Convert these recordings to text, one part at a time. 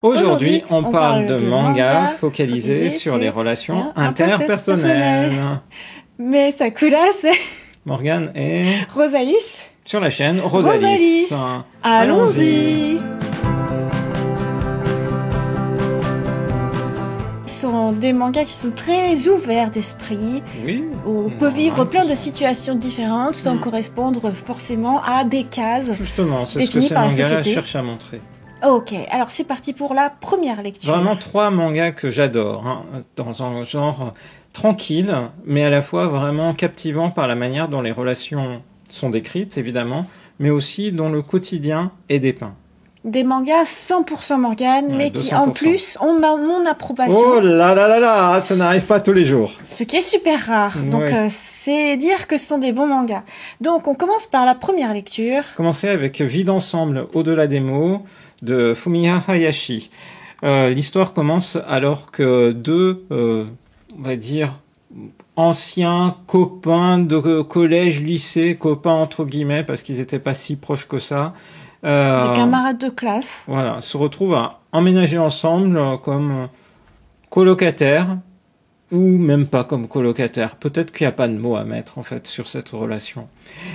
Aujourd'hui, on parle de manga focalisé sur les relations interpersonnelles. Mais Sakura, c'est Morgane et Rosalis sur la chaîne Rosalis. Allons-y. Ce sont des mangas qui sont très ouverts d'esprit. Oui. Où on peut vivre plein de situations différentes sans correspondre forcément à des cases. Justement, c'est ce que ces mangas-là cherchent à montrer. Ok, alors c'est parti pour la première lecture. Vraiment 3 mangas que j'adore, hein, dans un genre tranquille, mais à la fois vraiment captivant par la manière dont les relations sont décrites, évidemment, mais aussi dont le quotidien est dépeint. Des mangas 100% Morgane, mais 200%. Qui en plus ont mon approbation. Oh là là là là, ça n'arrive pas tous les jours. Ce qui est super rare. Donc c'est dire que ce sont des bons mangas. Donc on commence par la première lecture. Commencer avec Vie d'ensemble au-delà des mots de Fumiya Hayashi. L'histoire commence alors que deux, on va dire, anciens copains de collège, lycée, copains entre guillemets, parce qu'ils n'étaient pas si proches que ça. Des camarades de classe. Voilà, se retrouvent à emménager ensemble comme colocataires, ou même pas comme colocataires. Peut-être qu'il n'y a pas de mots à mettre, en fait, sur cette relation.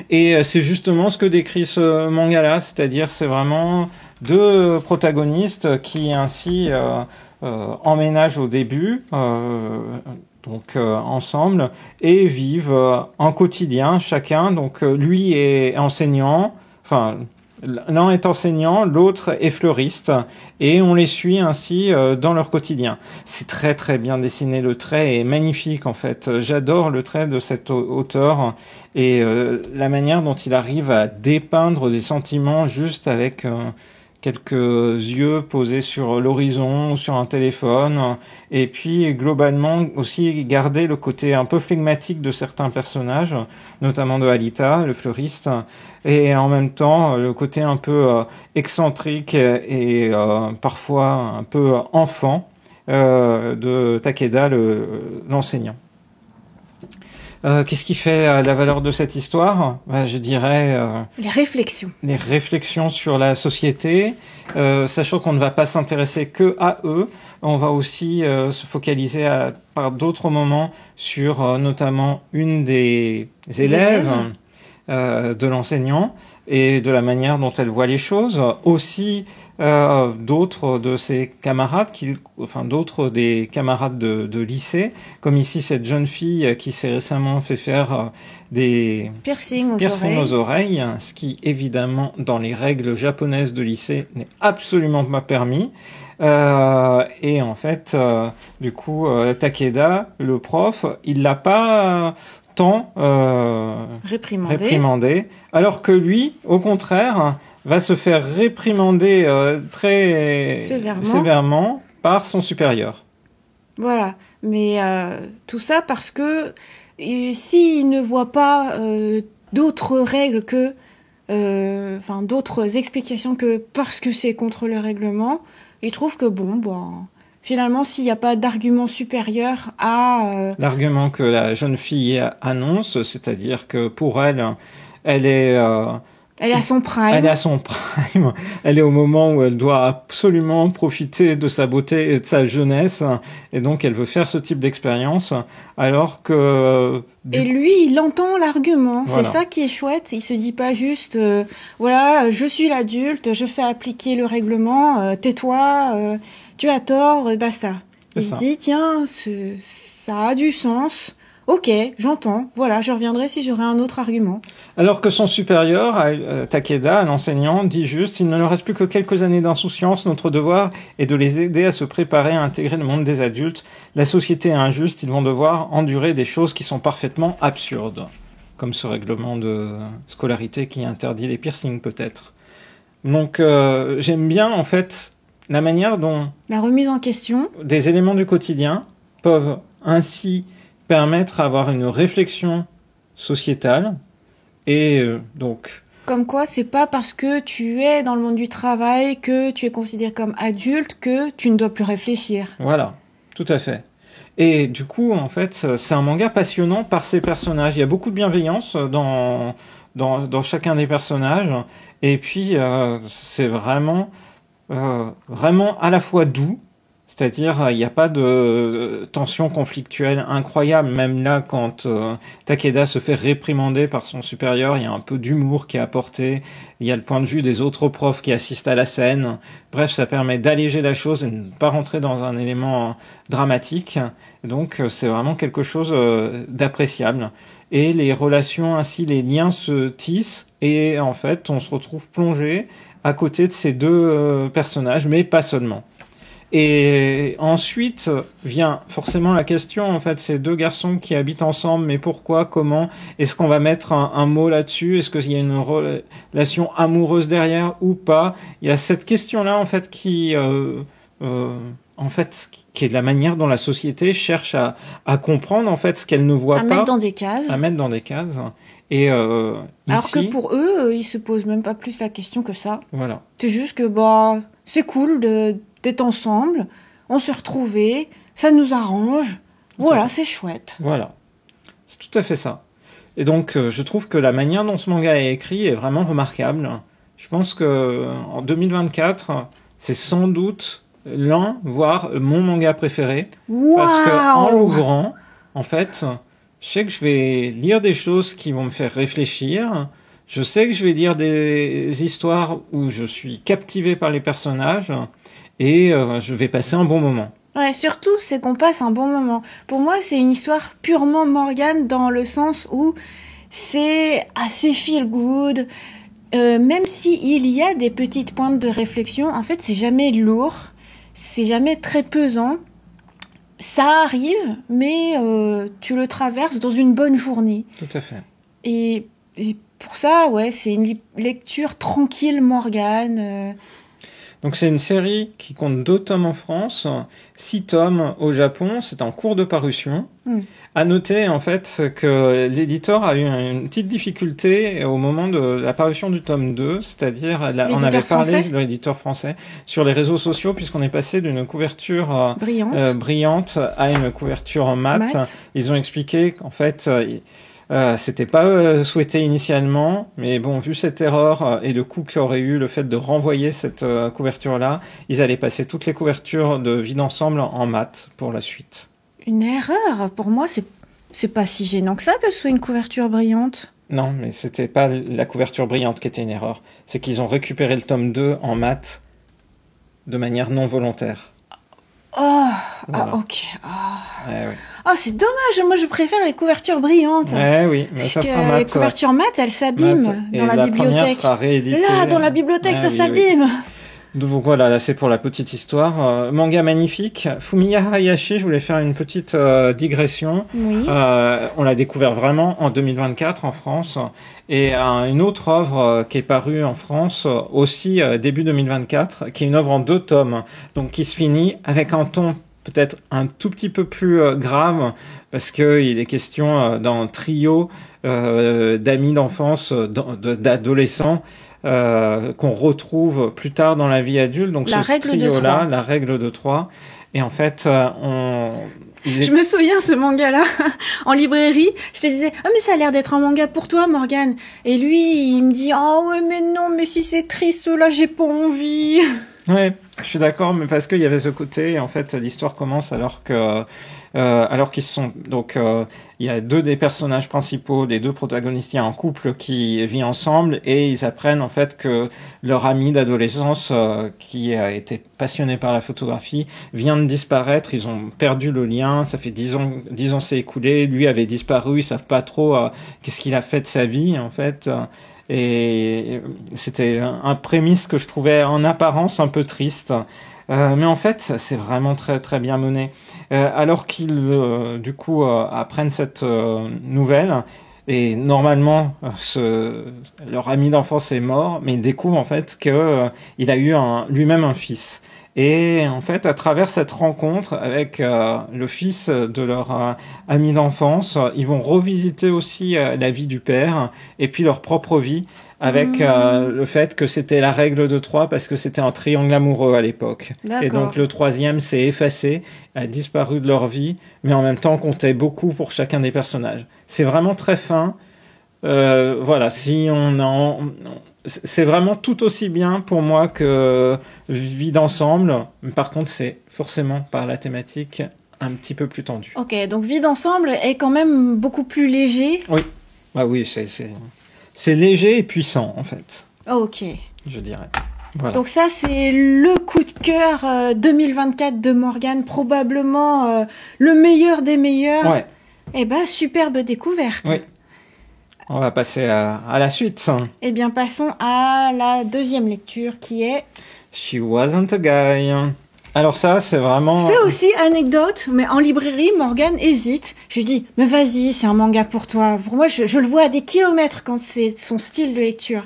Et c'est justement ce que décrit ce manga-là, c'est-à-dire c'est vraiment deux protagonistes qui ainsi emménagent au début, ensemble, et vivent en quotidien, chacun. Donc lui est enseignant, l'un est enseignant, l'autre est fleuriste, et on les suit ainsi dans leur quotidien. C'est très très bien dessiné, le trait est magnifique en fait. J'adore le trait de cet auteur et la manière dont il arrive à dépeindre des sentiments juste avec quelques yeux posés sur l'horizon ou sur un téléphone, et puis globalement aussi garder le côté un peu flegmatique de certains personnages, notamment de Alita, le fleuriste, et en même temps le côté un peu excentrique et parfois un peu enfant de Takeda, l'enseignant. Qu'est-ce qui fait la valeur de cette histoire ? Je dirais les réflexions. Les réflexions sur la société, sachant qu'on ne va pas s'intéresser que à eux, on va aussi se focaliser par d'autres moments sur notamment une des élèves de l'enseignant et de la manière dont elle voit les choses, aussi d'autres de ses camarades, d'autres des camarades de lycée, comme ici cette jeune fille qui s'est récemment fait faire des piercings aux oreilles, ce qui évidemment dans les règles japonaises de lycée n'est absolument pas permis. Et en fait, du coup, Takeda, le prof, il l'a pas tant réprimandé, alors que lui, au contraire, va se faire réprimander très sévèrement par son supérieur. Voilà, mais tout ça parce que s'il ne voit pas d'autres règles que, d'autres explications que parce que c'est contre le règlement, il trouve que finalement, s'il n'y a pas d'argument supérieur à l'argument que la jeune fille annonce, c'est-à-dire que pour elle, elle est à son prime. Elle est à son prime. Elle est au moment où elle doit absolument profiter de sa beauté et de sa jeunesse. Et donc, elle veut faire ce type d'expérience. Alors que... Et lui, il entend l'argument. Voilà. C'est ça qui est chouette. Il se dit pas juste, je suis l'adulte, je fais appliquer le règlement, tais-toi, tu as tort, basta. Il se dit, tiens, ça a du sens. Ok, j'entends. Voilà, je reviendrai si j'aurai un autre argument. Alors que son supérieur, Takeda, l'enseignant, dit juste « Il ne leur reste plus que quelques années d'insouciance. Notre devoir est de les aider à se préparer à intégrer le monde des adultes. La société est injuste. Ils vont devoir endurer des choses qui sont parfaitement absurdes. » Comme ce règlement de scolarité qui interdit les piercings, peut-être. Donc, j'aime bien, en fait, la manière dont... La remise en question. Des éléments du quotidien peuvent ainsi permettre d'avoir une réflexion sociétale et donc... Comme quoi, c'est pas parce que tu es dans le monde du travail que tu es considéré comme adulte que tu ne dois plus réfléchir. Voilà, tout à fait. Et du coup, en fait, c'est un manga passionnant par ses personnages. Il y a beaucoup de bienveillance dans chacun des personnages. Et puis, c'est vraiment vraiment à la fois doux, c'est-à-dire il n'y a pas de tension conflictuelle incroyable, même là quand Takeda se fait réprimander par son supérieur, il y a un peu d'humour qui est apporté, il y a le point de vue des autres profs qui assistent à la scène, bref ça permet d'alléger la chose et de ne pas rentrer dans un élément dramatique, donc c'est vraiment quelque chose d'appréciable. Et les relations ainsi, les liens se tissent et en fait on se retrouve plongé à côté de ces deux personnages, mais pas seulement. Et ensuite vient forcément la question, en fait, ces deux garçons qui habitent ensemble, mais pourquoi, comment, est-ce qu'on va mettre un mot là-dessus, est-ce qu'il y a une relation amoureuse derrière ou pas? Il y a cette question-là, en fait, qui est de la manière dont la société cherche à comprendre, en fait, ce qu'elle ne voit pas. À mettre dans des cases. À mettre dans des cases. Et Alors ici, que pour eux, ils se posent même pas plus la question que ça. voilà. C'est juste que, c'est cool d'être ensemble, on se retrouvait, ça nous arrange, voilà, c'est chouette. Voilà, c'est tout à fait ça. Et donc, je trouve que la manière dont ce manga est écrit est vraiment remarquable. Je pense que en 2024, c'est sans doute l'un, voire mon manga préféré. Waouh! Parce que en l'ouvrant, en fait, je sais que je vais lire des choses qui vont me faire réfléchir. Je sais que je vais lire des histoires où je suis captivé par les personnages. Et je vais passer un bon moment. Ouais, surtout, c'est qu'on passe un bon moment. Pour moi, c'est une histoire purement Morgane dans le sens où c'est assez feel good. Même si il y a des petites pointes de réflexion, en fait, c'est jamais lourd, c'est jamais très pesant. Ça arrive, mais tu le traverses dans une bonne journée. Tout à fait. Et pour ça, ouais, c'est une lecture tranquille Morgane. Donc c'est une série qui compte 2 tomes en France, 6 tomes au Japon, c'est en cours de parution. À noter en fait que l'éditeur a eu une petite difficulté au moment de la parution du tome 2, c'est-à-dire on avait parlé de l'éditeur français sur les réseaux sociaux puisqu'on est passé d'une couverture brillante à une couverture mat. Ils ont expliqué qu'en fait c'était pas souhaité initialement, mais bon, vu cette erreur et le coût qu'aurait eu le fait de renvoyer cette couverture-là, ils allaient passer toutes les couvertures de vie d'ensemble en mat pour la suite. Une erreur? Pour moi, c'est pas si gênant que ça que ce soit une couverture brillante. Non, mais c'était pas la couverture brillante qui était une erreur. C'est qu'ils ont récupéré le tome 2 en mat de manière non volontaire. Oh, voilà. Ah, ok. Oh. Ouais, oui. Oh, c'est dommage, moi je préfère les couvertures brillantes. Oui, mais ça sera mat. Les couvertures mat, elles s'abîment dans la bibliothèque. Sera rééditée. Là, dans la bibliothèque, ça s'abîme. Oui. Donc voilà, là c'est pour la petite histoire. Manga magnifique. Fumiya Hayashi, je voulais faire une petite digression. Oui. On l'a découvert vraiment en 2024 en France. Et une autre œuvre qui est parue en France aussi début 2024, qui est une œuvre en 2 tomes, donc qui se finit avec un ton peut-être un tout petit peu plus grave, parce que il est question d'un trio d'amis d'enfance, d'adolescents, qu'on retrouve plus tard dans la vie adulte. Donc la ce trio-là, la règle de 3. Et en fait, Je me souviens, ce manga-là, en librairie, je te disais, ah, mais ça a l'air d'être un manga pour toi, Morgane. Et lui, il me dit, ah ouais, mais non, mais si c'est triste, là, j'ai pas envie. Ouais, je suis d'accord, mais parce qu'il y avait ce côté, et en fait, l'histoire commence alors qu'ils sont, donc, il y a 2 des personnages principaux, les 2 protagonistes, il y a un couple qui vit ensemble, et ils apprennent, en fait, que leur ami d'adolescence, qui a été passionné par la photographie, vient de disparaître, ils ont perdu le lien, ça fait 10 ans s'est écoulé, lui avait disparu, ils savent pas trop, qu'est-ce qu'il a fait de sa vie, en fait, et c'était un prémisse que je trouvais en apparence un peu triste. Mais en fait, c'est vraiment très très bien mené. Alors qu'ils, du coup, apprennent cette nouvelle, et normalement, leur ami d'enfance est mort, mais ils découvrent en fait que il a eu lui-même un fils. Et en fait, à travers cette rencontre avec le fils de leur ami d'enfance, ils vont revisiter aussi la vie du père et puis leur propre vie avec le fait que c'était la règle de 3 parce que c'était un triangle amoureux à l'époque. D'accord. Et donc le 3e s'est effacé, a disparu de leur vie, mais en même temps comptait beaucoup pour chacun des personnages. C'est vraiment très fin. Voilà, si c'est vraiment tout aussi bien pour moi que Vie d'ensemble. Par contre, c'est forcément par la thématique un petit peu plus tendue. Ok, donc Vie d'ensemble est quand même beaucoup plus léger. Oui, bah oui, c'est léger et puissant en fait, Ok. je dirais. Voilà. Donc ça, c'est le coup de cœur 2024 de Morgane, probablement le meilleur des meilleurs. Ouais. Eh ben, superbe découverte. Oui. On va passer à la suite. Eh bien, passons à la deuxième lecture qui est... She wasn't a guy. Alors ça, c'est vraiment... C'est aussi anecdote, mais en librairie, Morgane hésite. Je lui dis, mais vas-y, c'est un manga pour toi. Pour moi, je le vois à des kilomètres quand c'est son style de lecture.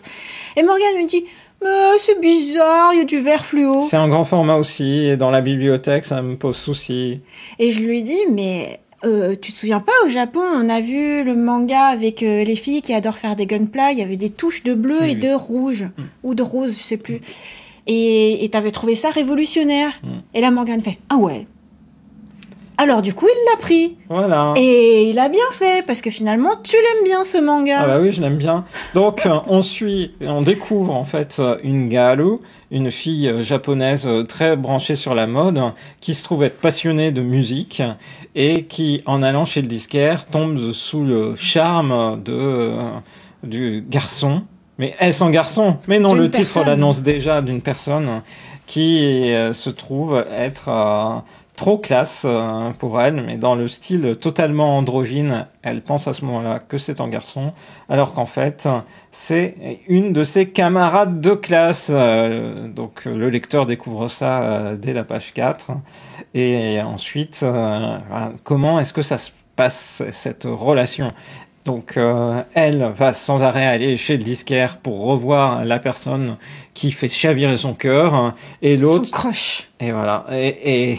Et Morgane lui dit, mais c'est bizarre, il y a du vert fluo. C'est un grand format aussi, et dans la bibliothèque, ça me pose souci. Et je lui dis, mais tu te souviens pas, au Japon, on a vu le manga avec les filles qui adorent faire des gunpla, il y avait des touches de bleu et de rouge, ou de rose, je sais plus. Et t'avais trouvé ça révolutionnaire. Et là, Morgane fait, ah ouais. Alors du coup, il l'a pris. Voilà. Et il a bien fait, parce que finalement, tu l'aimes bien, ce manga. Ah bah oui, je l'aime bien. Donc, on découvre en fait une Galu, une fille japonaise très branchée sur la mode, qui se trouve être passionnée de musique et qui, en allant chez le disquaire, tombe sous le charme du garçon. Mais est-ce un garçon? Mais non, le titre l'annonce déjà, d'une personne qui se trouve être trop classe pour elle, mais dans le style totalement androgyne. Elle pense à ce moment-là que c'est un garçon, alors qu'en fait, c'est une de ses camarades de classe. Donc le lecteur découvre ça dès la page 4. Et ensuite, comment est-ce que ça se passe, cette relation? Donc elle va sans arrêt aller chez le disquaire pour revoir la personne qui fait chavirer son cœur, et l'autre... Son crush. Et voilà. Et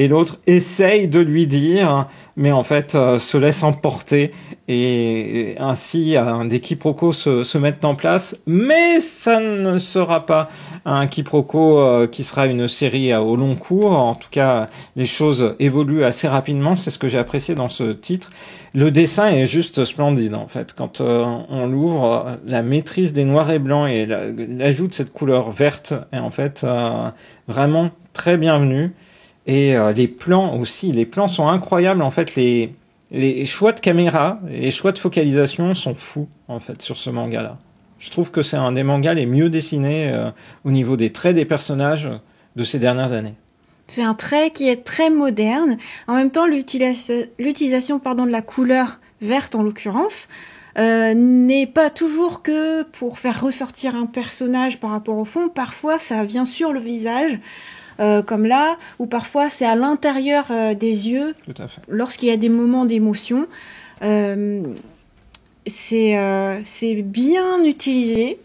l'autre essaye de lui dire, mais en fait se laisse emporter, et ainsi des quiproquos se mettent en place, mais ça ne sera pas un quiproquo qui sera une série au long cours. En tout cas, les choses évoluent assez rapidement, c'est ce que j'ai apprécié dans ce titre. Le dessin est juste splendide en fait. Quand on l'ouvre, la maîtrise des noirs et blancs et l'ajout de cette couleur verte est en fait vraiment très bienvenue. Et les plans aussi, les plans sont incroyables en fait. Les choix de caméra, les choix de focalisation sont fous en fait sur ce manga-là. Je trouve que c'est un des mangas les mieux dessinés au niveau des traits des personnages de ces dernières années. C'est un trait qui est très moderne. En même temps, l'utilisation de la couleur verte, en l'occurrence, n'est pas toujours que pour faire ressortir un personnage par rapport au fond. Parfois, ça vient sur le visage, comme là, ou parfois c'est à l'intérieur des yeux. Tout à fait. Lorsqu'il y a des moments d'émotion. C'est bien utilisé.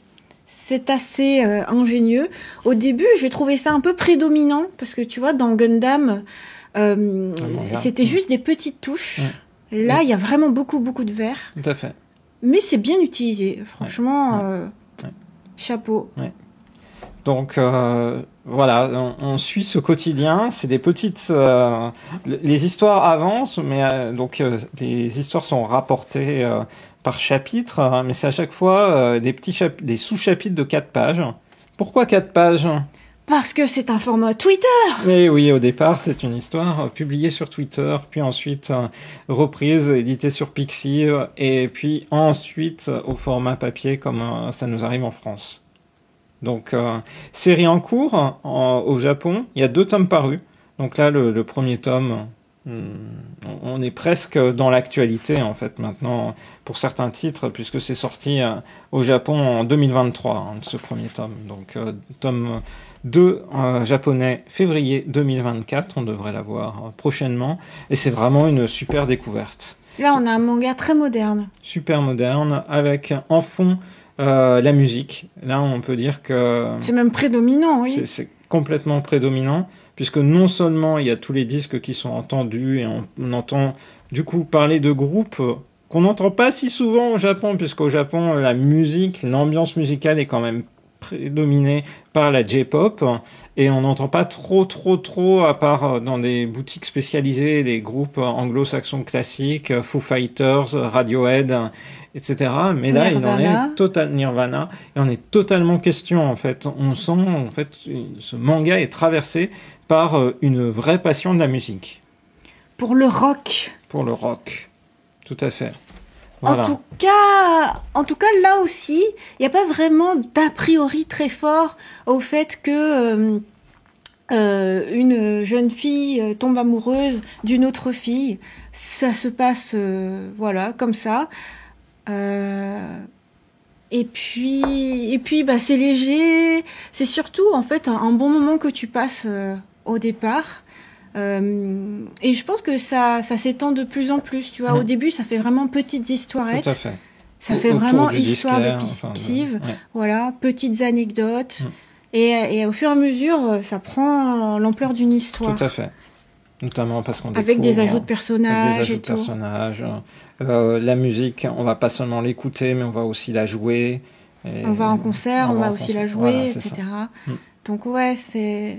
C'est assez ingénieux. Au début, j'ai trouvé ça un peu prédominant, parce que tu vois, dans Gundam, c'était juste des petites touches. Là, il y a vraiment beaucoup de vert. Tout à fait. Mais c'est bien utilisé. Franchement, chapeau. Ouais. Donc, voilà, on suit ce quotidien. C'est des petites... les histoires avancent, mais les histoires sont rapportées... par chapitre, mais c'est à chaque fois des sous-chapitres de 4 pages. Pourquoi 4 pages? Parce que c'est un format Twitter. Et oui, au départ, c'est une histoire publiée sur Twitter, puis ensuite reprise, éditée sur Pixiv, et puis ensuite au format papier, comme ça nous arrive en France. Donc, série en cours au Japon, il y a 2 tomes parus. Donc là, le premier tome... on est presque dans l'actualité en fait maintenant pour certains titres, puisque c'est sorti au Japon en 2023 ce premier tome. Donc tome 2 japonais février 2024, on devrait l'avoir prochainement, et c'est vraiment une super découverte. Là on a un manga très moderne. Super moderne, avec en fond la musique. Là on peut dire que... C'est même prédominant, oui. C'est complètement prédominant, puisque non seulement il y a tous les disques qui sont entendus, et on entend du coup parler de groupes qu'on n'entend pas si souvent au Japon, puisqu'au Japon la musique, l'ambiance musicale est quand même prédominée par la J-pop, et on n'entend pas trop, à part dans des boutiques spécialisées, des groupes anglo-saxons classiques, Foo Fighters, Radiohead, etc. Mais là, Nirvana, et on est totalement question, en fait. On sent, en fait, ce manga est traversé par une vraie passion de la musique. Pour le rock. Pour le rock, tout à fait. Voilà. En tout cas, là aussi, il n'y a pas vraiment d'a priori très fort au fait que une jeune fille tombe amoureuse d'une autre fille. Ça se passe, voilà, comme ça. Et puis, bah, c'est léger. C'est surtout, en fait, un bon moment que tu passes au départ. Et je pense que ça s'étend de plus en plus. Tu vois, au début, ça fait vraiment petites histoirettes. Tout à fait. Ça fait vraiment histoire de pive. Voilà, petites anecdotes. Et au fur et à mesure, ça prend l'ampleur d'une histoire. Tout à fait. Notamment parce qu'on avec des ajouts de personnages la musique, on va pas seulement l'écouter, mais on va aussi la jouer. On va en concert, on va aussi la jouer, voilà, etc. Donc ouais, c'est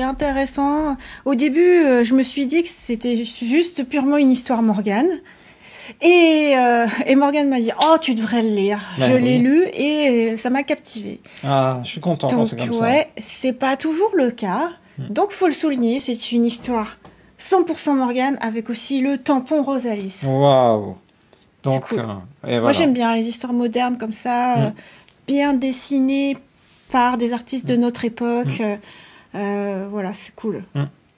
intéressant. Au début, je me suis dit que c'était juste purement une histoire Morgane. Et Morgane m'a dit « Oh, tu devrais le lire ». Je l'ai lu et ça m'a captivée. Ah, je suis content quand c'est comme ça. Ouais, c'est pas toujours le cas. Donc, faut le souligner, c'est une histoire 100% Morgane avec aussi le tampon Rosalis. Waouh. Donc, cool. Moi, j'aime bien les histoires modernes comme ça, bien dessinées par des artistes de notre époque. Voilà, c'est cool.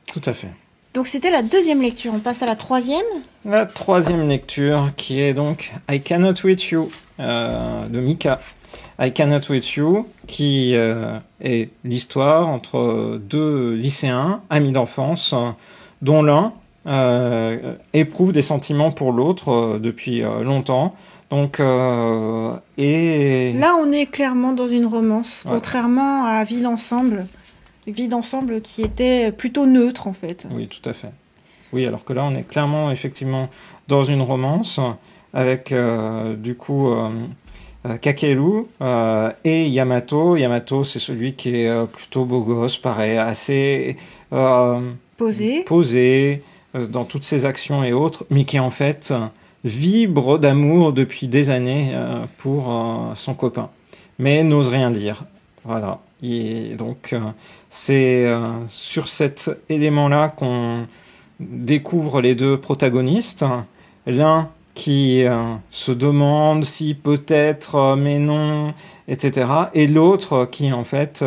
Tout à fait. Donc c'était la deuxième lecture, on passe à la troisième. La troisième lecture qui est donc I Cannot With You de Mika. I Cannot With You qui est l'histoire entre deux lycéens, amis d'enfance, dont l'un éprouve des sentiments pour l'autre depuis longtemps. Donc, et... Là on est clairement dans une romance, contrairement à Vie d'ensemble qui était plutôt neutre en fait. Oui, tout à fait. Oui, alors que là, on est clairement, effectivement, dans une romance avec, du coup, Kakeru et Yamato. Yamato, c'est celui qui est plutôt beau gosse, pareil, assez posé dans toutes ses actions et autres, mais qui, en fait, vibre d'amour depuis des années pour son copain, mais n'ose rien dire. Voilà. Et donc, c'est sur cet élément-là qu'on découvre les deux protagonistes. L'un qui se demande si peut-être, mais non, etc. Et l'autre qui, en fait,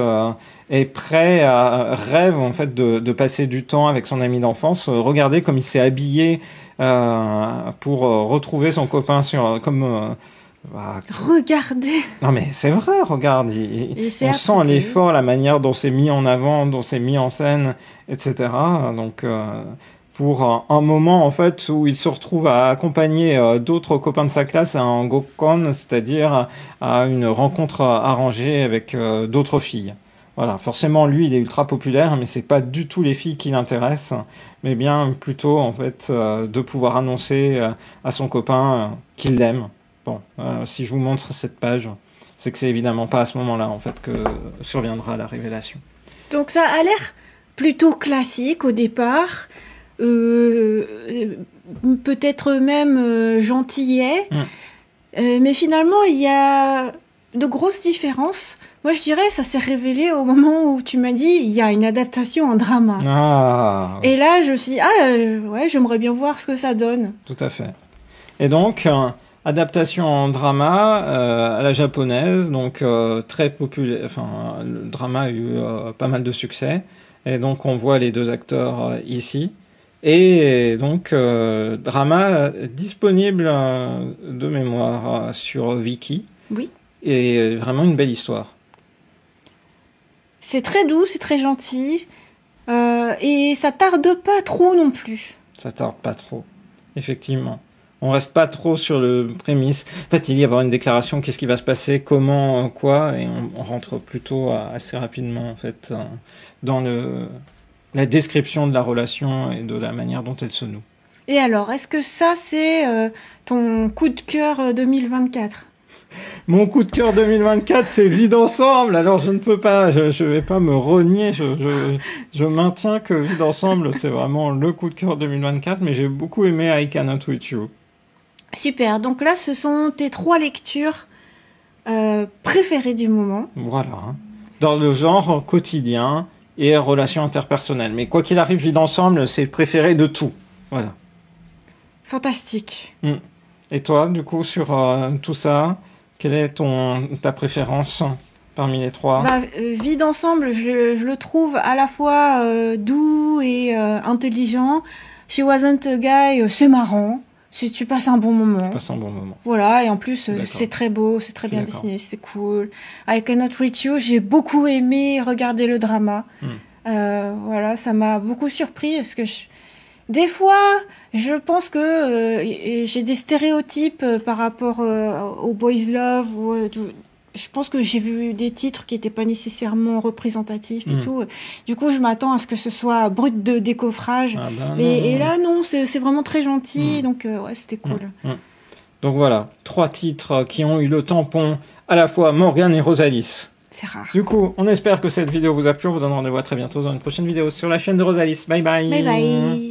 est prêt rêve, en fait, de passer du temps avec son ami d'enfance. Regardez comme il s'est habillé pour retrouver son copain Regardez. Non mais c'est vrai, regarde, on sent l'effort, la manière dont c'est mis en avant, dont c'est mis en scène, etc. Donc pour un moment en fait où il se retrouve à accompagner d'autres copains de sa classe à un gokon, c'est-à-dire à une rencontre arrangée avec d'autres filles. Voilà, forcément lui il est ultra populaire, mais c'est pas du tout les filles qui l'intéressent, mais bien plutôt en fait de pouvoir annoncer à son copain qu'il l'aime. Bon, si je vous montre cette page, c'est que c'est évidemment pas à ce moment-là, en fait, que surviendra la révélation. Donc ça a l'air plutôt classique au départ, peut-être même gentillet, mais finalement, il y a de grosses différences. Moi, je dirais, ça s'est révélé au moment où tu m'as dit, il y a une adaptation en drama. Ah. Et là, je me suis dit, ouais, j'aimerais bien voir ce que ça donne. Tout à fait. Et donc... adaptation en drama à la japonaise, donc très populaire. Enfin, le drama a eu pas mal de succès, et donc on voit les deux acteurs ici. Et donc drama disponible de mémoire sur Viki. Oui. Et vraiment une belle histoire. C'est très doux, c'est très gentil, et ça tarde pas trop non plus. Ça tarde pas trop, effectivement. On reste pas trop sur le prémisse. En fait, il y avoir une déclaration, qu'est-ce qui va se passer, comment, quoi, et on rentre plutôt assez rapidement, en fait, dans la description de la relation et de la manière dont elle se noue. Et alors, est-ce que ça, c'est ton coup de cœur 2024 ? Mon coup de cœur 2024, c'est Vie d'ensemble. Alors je ne peux pas, je vais pas me renier. Je maintiens que Vie d'ensemble, c'est vraiment le coup de cœur 2024. Mais j'ai beaucoup aimé I Cannot With You. Super. Donc là, ce sont tes 3 lectures préférées du moment. Voilà. Dans le genre quotidien et relations interpersonnelles. Mais quoi qu'il arrive, Vie d'ensemble, c'est le préféré de tout. Voilà. Fantastique. Et toi, du coup, sur tout ça, quelle est ta préférence parmi les 3? Vie d'ensemble, je le trouve à la fois doux et intelligent. She Wasn't a Guy, c'est marrant. Tu passes un bon moment. Voilà, et en plus, c'est très beau, c'est très bien dessiné, c'est cool. I Cannot Reach You, j'ai beaucoup aimé regarder le drama. Voilà, ça m'a beaucoup surpris parce que des fois, je pense que j'ai des stéréotypes par rapport au boys love. Je pense que j'ai vu des titres qui n'étaient pas nécessairement représentatifs et tout. Du coup, je m'attends à ce que ce soit brut de décoffrage. Et là, non, c'est vraiment très gentil. Donc, ouais, c'était cool. Donc voilà, 3 titres qui ont eu le tampon à la fois Morgane et Rosalis. C'est rare. Du coup, on espère que cette vidéo vous a plu. On vous donne rendez-vous à très bientôt dans une prochaine vidéo sur la chaîne de Rosalis. Bye bye. Bye bye.